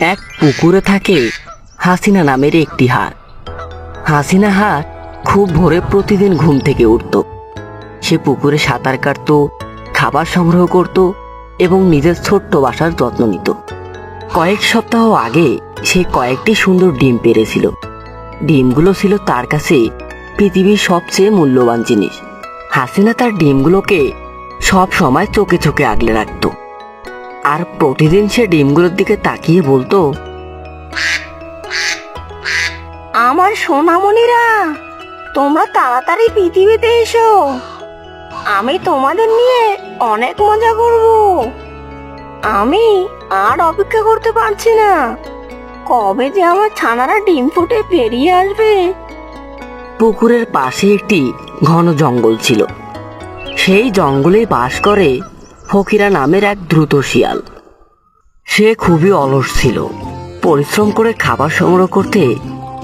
এক পুকুরে থাকে হাসিনা নামের একটি হাঁস। হাসিনা হাঁস খুব ভোরে প্রতিদিন ঘুম থেকে উঠত। সে পুকুরে সাঁতার কাটত, খাবার সংগ্রহ করত এবং নিজের ছোট্ট বাসার যত্ন নিত। কয়েক সপ্তাহ আগে সে কয়েকটি সুন্দর ডিম পেড়েছিল। ডিমগুলো ছিল তার কাছে পৃথিবীর সবচেয়ে মূল্যবান জিনিস। হাসিনা তার ডিমগুলোকে সব সময় চোখে চোখে আগলে রাখত, আর প্রতিদিন সে ডিমগুলোর দিকে তাকিয়ে বলতো, আমার সোনামণিরা, তোমরা তাড়াতাড়ি পৃথিবীতে এসো। আমি তোমাদের নিয়ে অনেক মজা করব। আমি আর অপেক্ষা করতে পারছি না। কবে যে আমার ছানারা ডিম ফুটে বেরিয়ে আসবে। পুকুরের পাশে একটি ঘন জঙ্গল ছিল। সেই জঙ্গলে বাস করে ফকিরা নামের এক দ্রুত শিয়াল। সে খুবই অলস ছিল। পরিশ্রম করে খাবার সংগ্রহ করতে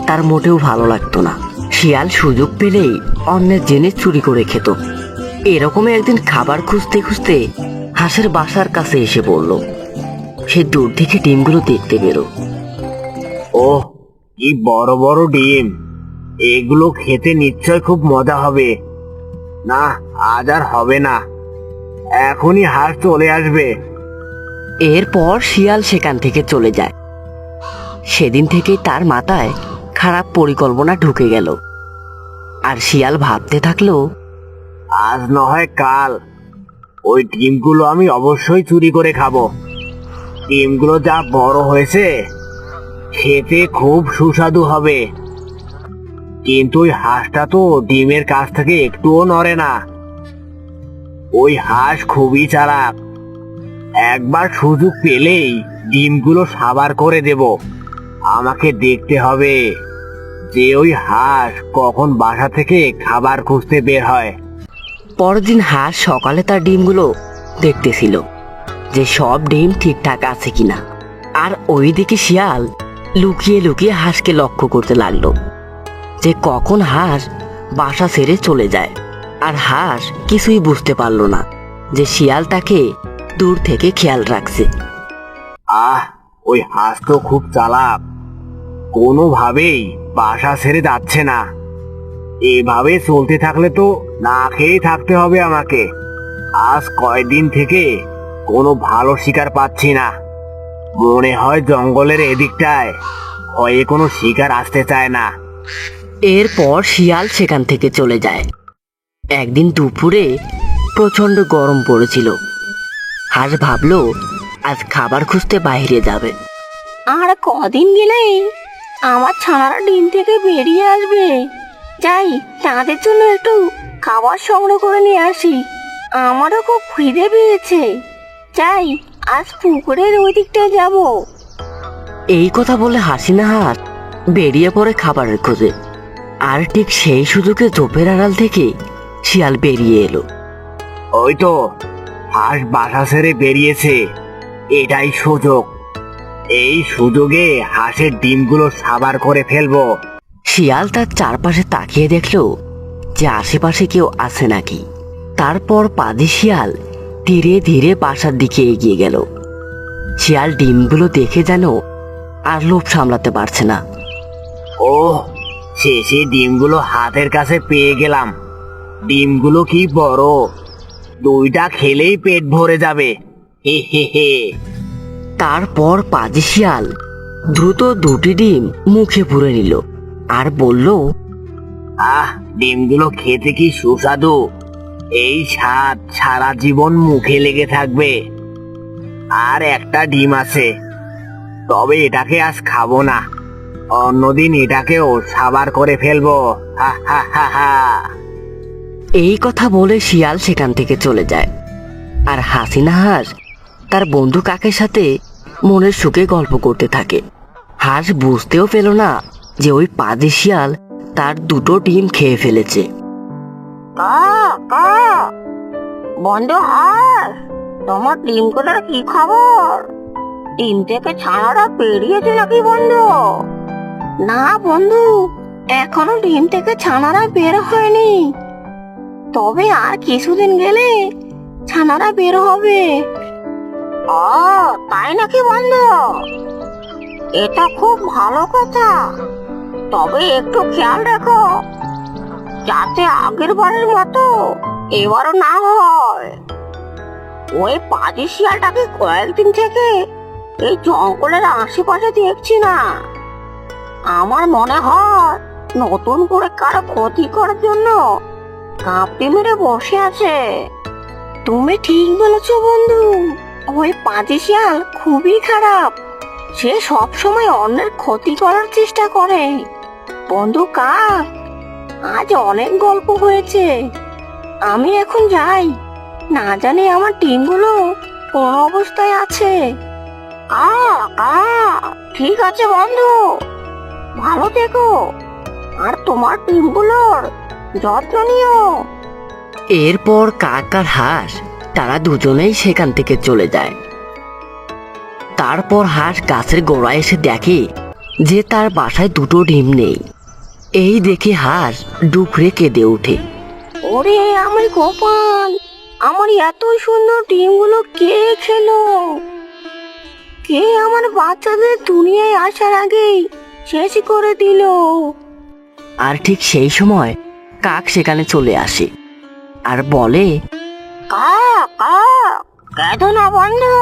তার মোটেও ভালো লাগতো না। শিয়াল সুযোগ পেলেই অন্যের জিনিস চুরি করে খেত। এরকমই একদিন খাবার খুঁজতে খুঁজতে হাঁসের বাসার কাছে এসে পড়ল। সে দূর থেকে ডিমগুলো দেখতে পেল। ওহ, কি বড় বড় ডিম! এগুলো খেতে নিশ্চয় খুব মজা হবে। না, আজ আর হবে না, এখনই হাঁস চলে আসবে। এরপর শিয়াল সেখান থেকে চলে যায়। সেদিন থেকেই তার মাথায় খারাপ পরিকল্পনা ঢুকে গেল। আর শিয়াল ভাবতে থাকলো, আজ না হয় কাল ওই ডিমগুলো আমি অবশ্যই চুরি করে খাবো। ডিমগুলো যা বড় হয়েছে, খেতে খুব সুস্বাদু হবে। কিন্তু ওই হাঁসটা তো ডিমের কাছ থেকে একটুও নড়ে না। ওই হাঁস খুবই চালাক। একবার সুযোগ পেলেই ডিমগুলো সাবার করে দেব। আমাকে দেখতে হবে যে ওই হাঁস কখন বাসা থেকে খাবার খুঁজতে বের হয়। পরের দিন হাঁস সকালে তার ডিমগুলো দেখতেছিল যে সব ডিম ঠিকঠাক আছে কিনা। আর ওইদিকে শিয়াল লুকিয়ে লুকিয়ে হাঁসকে লক্ষ্য করতে লাগলো যে কখন হাঁস বাসা ছেড়ে চলে যায়। আর হাঁস কিছুই বুঝতে পারলো না যে শিয়াল তাকে দূর থেকে খেয়াল রাখছে। ওই হাঁস তো খুব চালাক, কোনোভাবেই বাসা ছেড়ে যাচ্ছে না। এভাবে চলতে থাকলে তো না খেয়ে থাকতে হবে আমাকে। আজ কয়দিন থেকে কোনো ভালো শিকার পাচ্ছি না। মনে হয় জঙ্গলের এদিকটায় ভয়ে কোনো শিকার আসতে চায় না। এরপর শিয়াল সেখান থেকে চলে যায়। একদিন দুপুরে প্রচন্ড গরম পড়েছিল। হাঁস ভাবলো আজ খাবার খুঁজতে বাইরে যাবে। আর কদিন গেলেই আমার ছানারা ডিম থেকে বেরিয়ে আসবে। যাই, তাদের জন্য একটু খাবার সংগ্রহ করে নিয়ে আসি। আমারও খুব খিদে পেয়েছে। যাই, আজ পুকুরের ওই দিকটায় যাব। এই কথা বলে হাসিনা হাঁস বেরিয়ে পড়ে খাবারের খোঁজে। আর ঠিক সেই সুযোগে ঝোপের আড়াল থেকে শিয়াল বেরিয়ে এলো। ওই তো হাঁস বাসা ছেড়ে বেরিয়েছে। এটাই সুযোগ। এই সুযোগে হাঁসের ডিমগুলো সাবার করে ফেলবো। শিয়াল তার চারপাশে তাকিয়ে দেখলো যে আশেপাশে কেউ আছে নাকি। তারপর পাজি শিয়াল ধীরে ধীরে বাসার দিকে এগিয়ে গেল। শিয়াল ডিমগুলো দেখে যেন আর লোভ সামলাতে পারছে না। শেষে ডিমগুলো হাতের কাছে পেয়ে গেলাম। ডিমগুলো কি বড়! দুইটা খেলেই পেট ভরে যাবে। হে হে হে। তারপর পাজি শিয়াল দ্রুত দুটি ডিম মুখে পুরে নিল আর বলল, ডিমগুলো খেতে কি সুস্বাদু! এই স্বাদ সারা জীবন মুখে লেগে থাকবে। আর একটা ডিম আছে, তবে এটাকে আজ খাবো না। অন্যদিন এটাকেও সাবার করে ফেলবো। হা হা হা হা। এই কথা বলে শিয়াল সেখান থেকে চলে যায়। আর হাসিনা হাঁস তার বন্ধু কাকের সাথে মনের সুখে গল্প করতে থাকে। হাঁস বুঝতেও পেল না যে ওই পাজি শিয়াল তার দুটো ডিম খেয়ে ফেলেছে। বন্ধু হাঁস, তোমার ডিমগুলোর কি খবর? ডিম থেকে ছানারা বেরিয়েছে নাকি বন্ধু? না বন্ধু, এখনো ডিম থেকে ছানারা বের হয়নি। তবে আর কিছুদিন গেলে ছানারা বের হবে। তাই নাকি বন্ধু? এটা খুব ভালো কথা, তবে একটু খেয়াল রাখো যাতে আগের বারের মতো এবারও না হয়। ওই পাজি শিয়ালটাকে কয়েকদিন থেকে এই জঙ্গলের আশেপাশে দেখছি না। আমার মনে হয় নতুন করে কারো ক্ষতি করার জন্য কাঁপতে মেরে বসে আছে। তুমি ঠিক বলেছো বন্ধু, ওই পাজি শিয়াল খুবই খারাপ। সে সব সময় অন্যের ক্ষতি করার চেষ্টা করে। বন্ধু কাক, আজ অনেক গল্প হয়েছে, আমি এখন যাই। না জানি আমার টিমগুলো কোন অবস্থায় আছে। ঠিক আছে বন্ধু, ভালো থেকো আর তোমার টিমগুলোর যত্ন নিও। এরপর কাক আর হাঁস তারা দুজনেই সেখান থেকে চলে যায়। তারপর হাঁস গাছের গোড়ায় এসে দেখে যে তার বাসায় দুটো ডিম নেই। এই দেখে হাঁস ডুকরে কেঁদে ওঠে। ওরে আমার গোপাল, আমার এত সুন্দর ডিমগুলো কে খেলো? কে আমার বাচ্চাদের দুনিয়ায় আসার আগেই শেষ করে দিল? আর ঠিক সেই সময় কাক সেখানে চলে আসে আর বলে, কেঁদো না বন্ধু,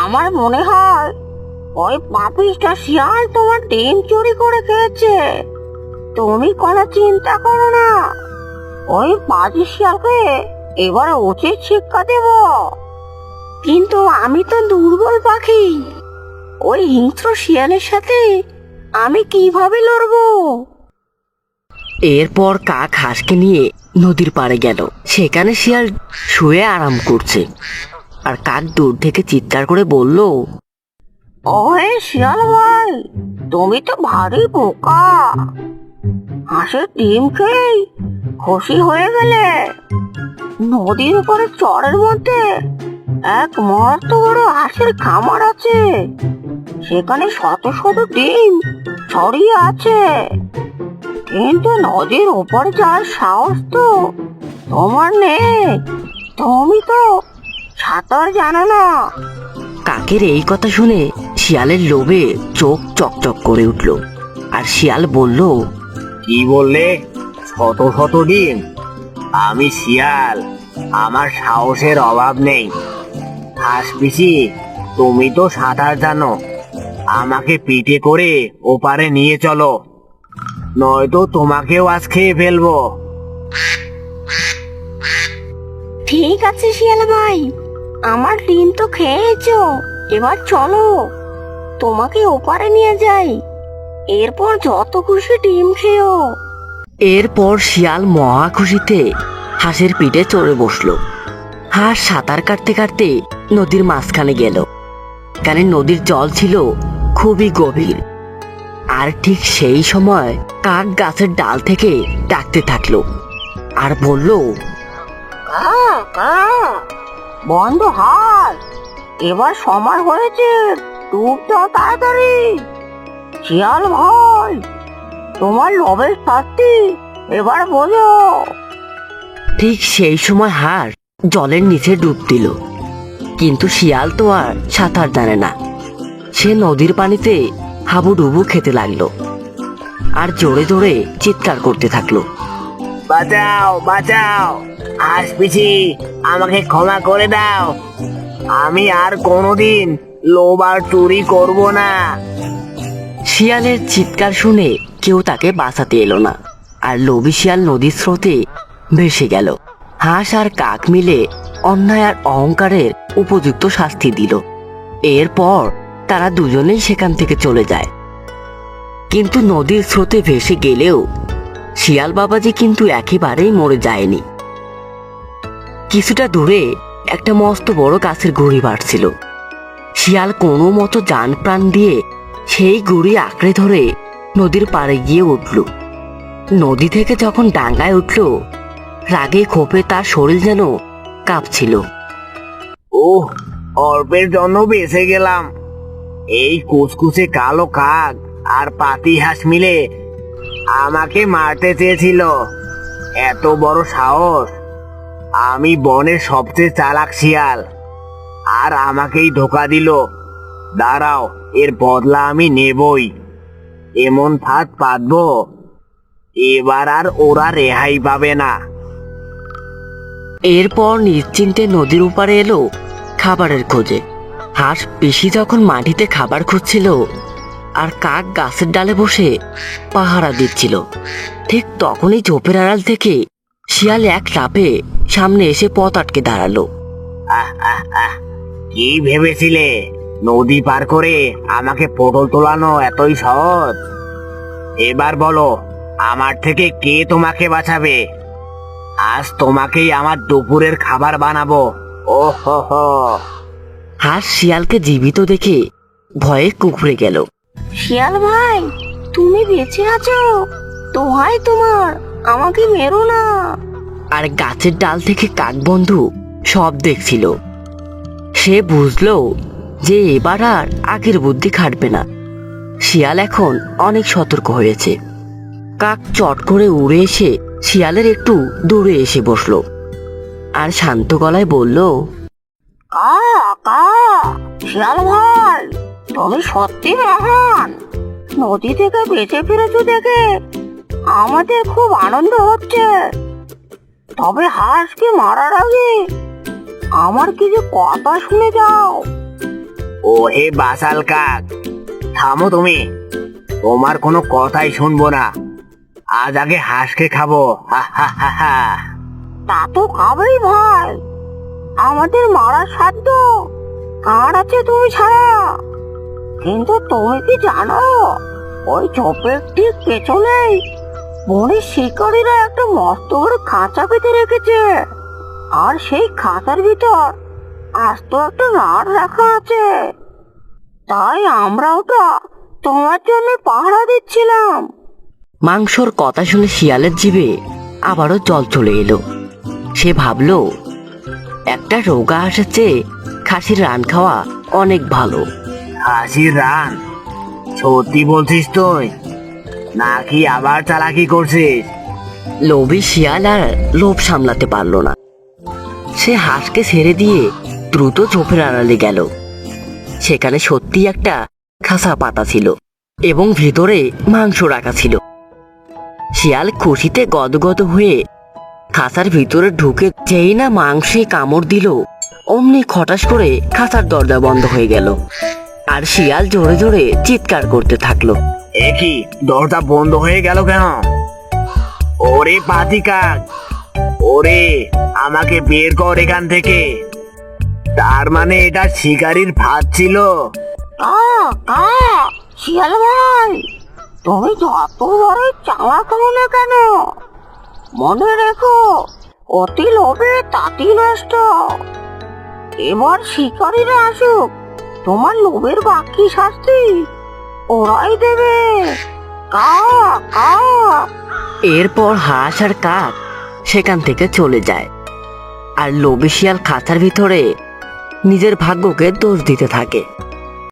আমার মনে হয় ওই পাপিষ্টা শিয়াল তোমার ডিম চুরি করে খেয়েছে। তুমি কোনো চিন্তা করো না, ওই পাজি শিয়ালকে এবার উচিত শিক্ষা দেব। কিন্তু আমি তো দুর্বল পাখি, ওই হিংস্র শিয়ালের সাথে আমি কিভাবে লড়বো? এরপর কাক হাঁসকে নিয়ে নদীর পাড়ে গেল। সেখানে শিয়াল শুয়ে আরাম করছে আর কাক দূর থেকে চিৎকার করে বলল, ওহে শিয়াল ভাই, তুমি তো ভারী বোকা। হাঁসের ডিম খেয়ে খুশি হয়ে গেলে। নদীর উপরে চরের মধ্যে এক মস্ত বড় হাঁসের খামার আছে, সেখানে শত শত ডিম ছড়িয়ে আছে। কিন্তু নদীর উপরে যাওয়ার সাহস তো তোমার নেই, তুমি তো সাঁতার জানো না। কাকের এই কথা শুনে শিয়ালের লোভে চোখ চকচক করে উঠল। আর শিয়াল বলল, কি বললে? শত শত ডিম? আমি শিয়াল, আমার সাহসের অভাব নেই। হাঁস পিসি, তুমি তো সাঁতার জানো, আমাকে পিঠে করে ওপারে নিয়ে চলো, নয়তো তোমাকেও আজ খেয়ে ফেলবো। ঠিক আছে শিয়াল ভাই, আমার ডিম তো খেয়েছো, এবার চলো তোমাকে ওপারে নিয়ে যাই। এরপর যত খুশি ডিম খেও। এরপর শিয়াল মহা খুশিতে হাঁসের পিঠে চড়ে বসলো। হাঁস সাঁতার কাটতে কাটতে নদীর মাঝখানে গেল। কারণ নদীর জল ছিল খুবই গভীর। আর ঠিক সেই সময় কাক গাছের ডাল থেকে ডাকতে থাকলো আর বলল, বন্ধু হাস, এবার সময় হয়েছে, ডুব দাও তাড়াতাড়ি। শিয়াল ভাই, তোমার লোভের শাস্তি এবার বোঝো। ঠিক সেই সময় হাঁস জলের নিচে ডুব দিল। কিন্তু শিয়াল তো আর সাঁতার জানে না। সে নদীর পানিতে হাবুডুবু খেতে লাগলো আর জোরে জোরে চিৎকার করতে থাকলো, বাঁচাও বাঁচাও, হাঁস পিসি, আমাকে ক্ষমা করে দাও। আমি আর কোনোদিন লোভ আর চুরি করব না। শিয়ালের চিৎকার শুনে কেউ তাকে বাঁচাতে এলো না। আর লোভী শিয়াল নদীর স্রোতে ভেসে গেল। হাঁস আর কাক মিলে অন্যায় আর অহংকারের উপযুক্ত শাস্তি দিল। এরপর তারা দুজনেই সেখান থেকে চলে যায়। কিন্তু নদীর স্রোতে ভেসে গেলেও শিয়াল বাবাজি কিন্তু একেবারেই মরে যায়নি। কিছুটা দূরে একটা মস্ত বড় গাছের গুঁড়ি বাড়ছিল। শিয়াল কোনো মতো জান প্রাণ দিয়ে সেই গুঁড়ি আঁকড়ে ধরে নদীর পাড়ে গিয়ে উঠল। নদী থেকে যখন ডাঙ্গায় উঠল, রাগে ক্ষোভে তার শরীর যেন কাঁপছিল। ওহ, অল্পের জন্য বেঁচে গেলাম। এই কুচকুচে কালো কাক আর পাতি হাঁস মিলে আমাকে মারতে চেয়েছিল। এত বড় সাহস! আমি বনের সবচেয়ে চালাক শিয়াল, আর আমাকেই ধোকা দিল। দাঁড়াও, এর বদলা আমি নেবই। এমন ফাঁদ পাতবো, এবার আর ওরা রেহাই পাবে না। এরপর নিশ্চিন্তে নদীর উপারে এলো খাবারের খোঁজে। হাঁস পিসি যখন মাটিতে খাবার খুঁজছিল আর কাক গাছের ডালে বসে পাহারা দিচ্ছিল, ঠিক তখনই ঝোপের আড়াল থেকে শিয়াল এক লাফে সামনে এসে পথ আটকে দাঁড়ালো। কি ভেবেছিলে নদী পার করে আমাকে পটল তোলানো এতই সহজ? এবার বলো, আমার থেকে কে তোমাকে বাঁচাবে? আজ তোমাকেই আমার দুপুরের খাবার বানাবো। ও হো হো। হাঁস শিয়ালকে জীবিত দেখে ভয়ে কুঁকড়ে গেল। শিয়াল ভাই, তুমি বেঁচে আছো? দোহাই তোমার, আমাকে মেরো না। আর গাছের ডাল থেকে কাকবন্ধু সব দেখছিল। সে বুঝলো যে এবার আর আগের বুদ্ধি খাটবে না। শিয়াল এখন অনেক সতর্ক হয়েছে। কাক চট করে উড়ে এসে শিয়ালের একটু দূরে এসে বসলো আর শান্ত গলায় বলল, কা কা শিয়াল ভাই, তুমি সত্যি মহান। নদী থেকে বেঁচে ফিরেছো দেখে আমাদের খুব আনন্দ হচ্ছে। তবে হাঁসকে মারার আগে আমার কিছু কথা শুনে যাও। ও হে বাসাল কাক, থামো তুমি। তোমার কোনো কথাই শুনবো না। আজ আগে হাঁসকে খাবো। হা হা হা হা। তা তো খাবেই ভাই, আমাদের মারার সাধ্য কার আছে তুমি ছাড়া? কিন্তু তুমি কি জানো, ওই ঝোপের ঠিক পেছনেই বনের শিকারীরা একটা মস্ত বড় খাঁচা পেতে রেখেছে। আর সেই খাঁচার ভিতর আস্ত একটা রাড় রাখা আছে। তাই আমরা ওটা তোমার জন্য পাহারা দিচ্ছিলাম। মাংসর কথা শুনে শিয়ালের জিভে আবারও জল চলে এলো। সে ভাবলো, একটা রোগা হাঁসের চেয়ে খাসির রান খাওয়া অনেক ভালো। হাসির রান? সত্যি বলছিস তুই, নাকি আবার চালাকি করছিস? লোভী শিয়াল আর লোভ সামলাতে পারলো না। সে হাঁসকে ছেড়ে দিয়ে দ্রুত ঝোপের আড়ালে গেল। সেখানে সত্যি একটা খাসা পাতা ছিল এবং ভিতরে মাংস রাখা ছিল। শিয়াল খুশিতে গদগদ হয়ে খাঁচার ভিতরে ঢুকে যেই না মাংসে কামড় দিল, অমনি খটাস করে খাঁচার দরজা বন্ধ হয়ে গেল। আর শিয়াল জোরে জোরে চিৎকার করতে থাকলো। এ কি, দরজা বন্ধ হয়ে গেল কেন? ওরে পাতি কাক, ওরে আমাকে বের কর এখান থেকে। তার মানে এটা শিকারীর ফাঁদ ছিল। কা কা শিয়াল ভাই, তুমি যত বড় চাওয়া করো না কেন, মনে রেখো, অতি লোভে তাঁতি নষ্ট। এবার শিকারীরা আসুক, তোমার লোভের বাকি শাস্তি ওরাই দেবে। কা কা। এরপর হাঁস আর কাক সেখান থেকে চলে যায়। আর লোভী শিয়াল খাঁচার ভিতরে নিজের ভাগ্যকে দোষ দিতে থাকে।